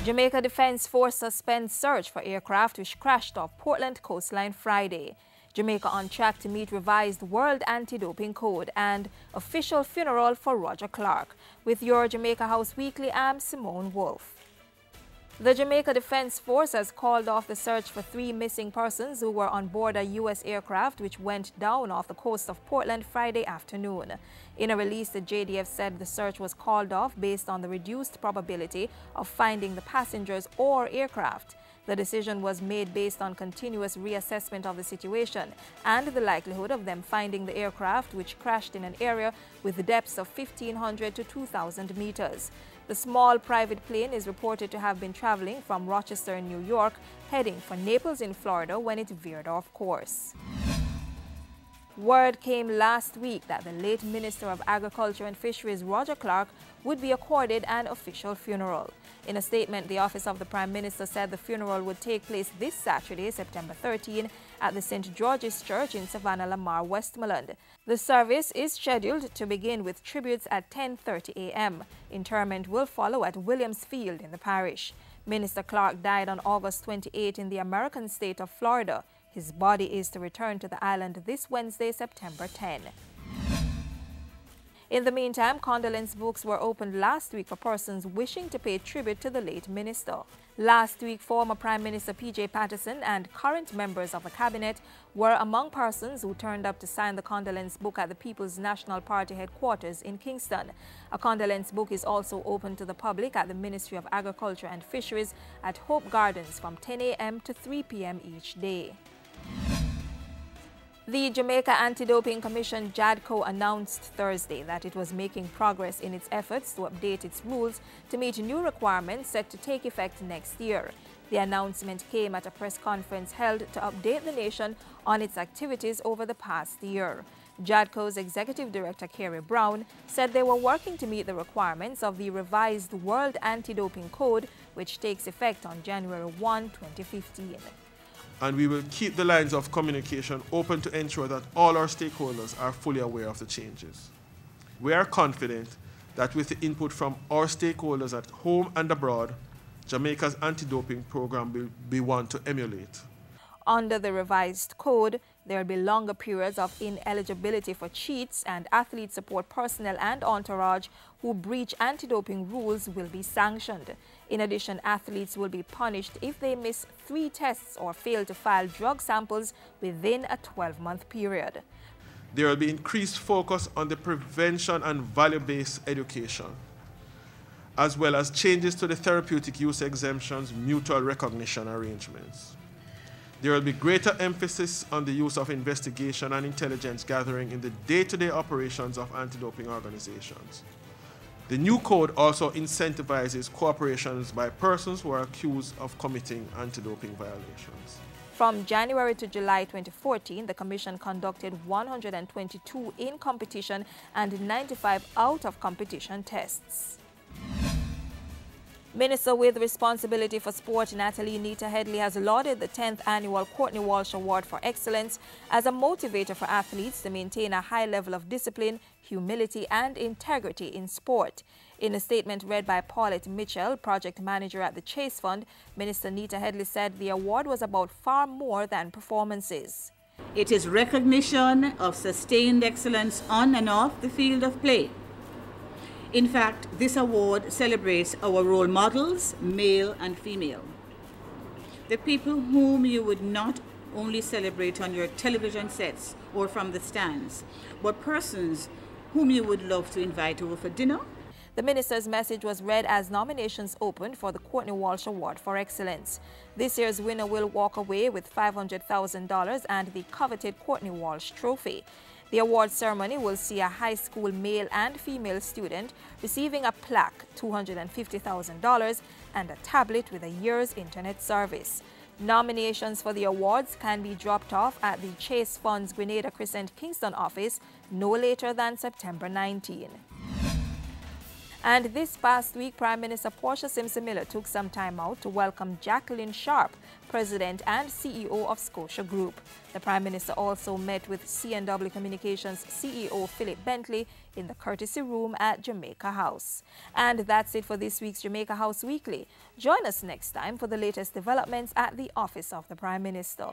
Jamaica Defense Force suspends search for aircraft which crashed off Portland coastline Friday. Jamaica on track to meet revised World Anti-Doping Code and official funeral for Roger Clark. With your Jamaica House Weekly, I'm Simone Wolfe. The Jamaica Defense Force has called off the search for 3 missing persons who were on board a U.S. aircraft which went down off the coast of Portland Friday afternoon. In a release, the JDF said the search was called off based on the reduced probability of finding the passengers or aircraft. The decision was made based on continuous reassessment of the situation and the likelihood of them finding the aircraft, which crashed in an area with depths of 1,500 to 2,000 meters. The small private plane is reported to have been traveling from Rochester in New York, heading for Naples in Florida when it veered off course. Word came last week that the late Minister of Agriculture and Fisheries, Roger Clark, would be accorded an official funeral. In a statement, the Office of the Prime Minister said the funeral would take place this Saturday, September 13, at the St. George's Church in Savannah, Lamar, Westmoreland. The service is scheduled to begin with tributes at 10:30 a.m. Interment will follow at Williams Field in the parish. Minister Clark died on August 28 in the American state of Florida. His body is to return to the island this Wednesday, September 10. In the meantime, condolence books were opened last week for persons wishing to pay tribute to the late minister. Last week, former Prime Minister P.J. Patterson and current members of the cabinet were among persons who turned up to sign the condolence book at the People's National Party headquarters in Kingston. A condolence book is also open to the public at the Ministry of Agriculture and Fisheries at Hope Gardens from 10 a.m. to 3 p.m. each day. The Jamaica Anti-Doping Commission, JADCO, announced Thursday that it was making progress in its efforts to update its rules to meet new requirements set to take effect next year. The announcement came at a press conference held to update the nation on its activities over the past year. JADCO's Executive Director, Kerry Brown, said they were working to meet the requirements of the revised World Anti-Doping Code, which takes effect on January 1, 2015. And we will keep the lines of communication open to ensure that all our stakeholders are fully aware of the changes. We are confident that with the input from our stakeholders at home and abroad, Jamaica's anti-doping program will be one to emulate. Under the revised code, there will be longer periods of ineligibility for cheats, and athlete support personnel and entourage who breach anti-doping rules will be sanctioned. In addition, athletes will be punished if they miss 3 tests or fail to file drug samples within a 12-month period. There will be increased focus on the prevention and value-based education, as well as changes to the therapeutic use exemptions, mutual recognition arrangements. There will be greater emphasis on the use of investigation and intelligence gathering in the day-to-day operations of anti-doping organizations. The new code also incentivizes cooperations by persons who are accused of committing anti-doping violations. From January to July 2014, the Commission conducted 122 in-competition and 95 out-of-competition tests. Minister with responsibility for sport, Natalie Nita Headley, has lauded the 10th annual Courtney Walsh Award for Excellence as a motivator for athletes to maintain a high level of discipline, humility, and integrity in sport. In a statement read by Paulette Mitchell, project manager at the Chase Fund, Minister Nita Headley said the award was about far more than performances. It is recognition of sustained excellence on and off the field of play. In fact, this award celebrates our role models, male and female. The people whom you would not only celebrate on your television sets or from the stands, but persons whom you would love to invite over for dinner. The minister's message was read as nominations opened for the Courtney Walsh Award for Excellence. This year's winner will walk away with $500,000 and the coveted Courtney Walsh Trophy. The award ceremony will see a high school male and female student receiving a plaque, $250,000, and a tablet with a year's internet service. Nominations for the awards can be dropped off at the Chase Fund's Grenada Crescent Kingston office no later than September 19. And this past week, Prime Minister Portia Simpson Miller took some time out to welcome Jacqueline Sharp, President and CEO of Scotia Group. The Prime Minister also met with C&W Communications CEO Philip Bentley in the courtesy room at Jamaica House. And that's it for this week's Jamaica House Weekly. Join us next time for the latest developments at the office of the Prime Minister.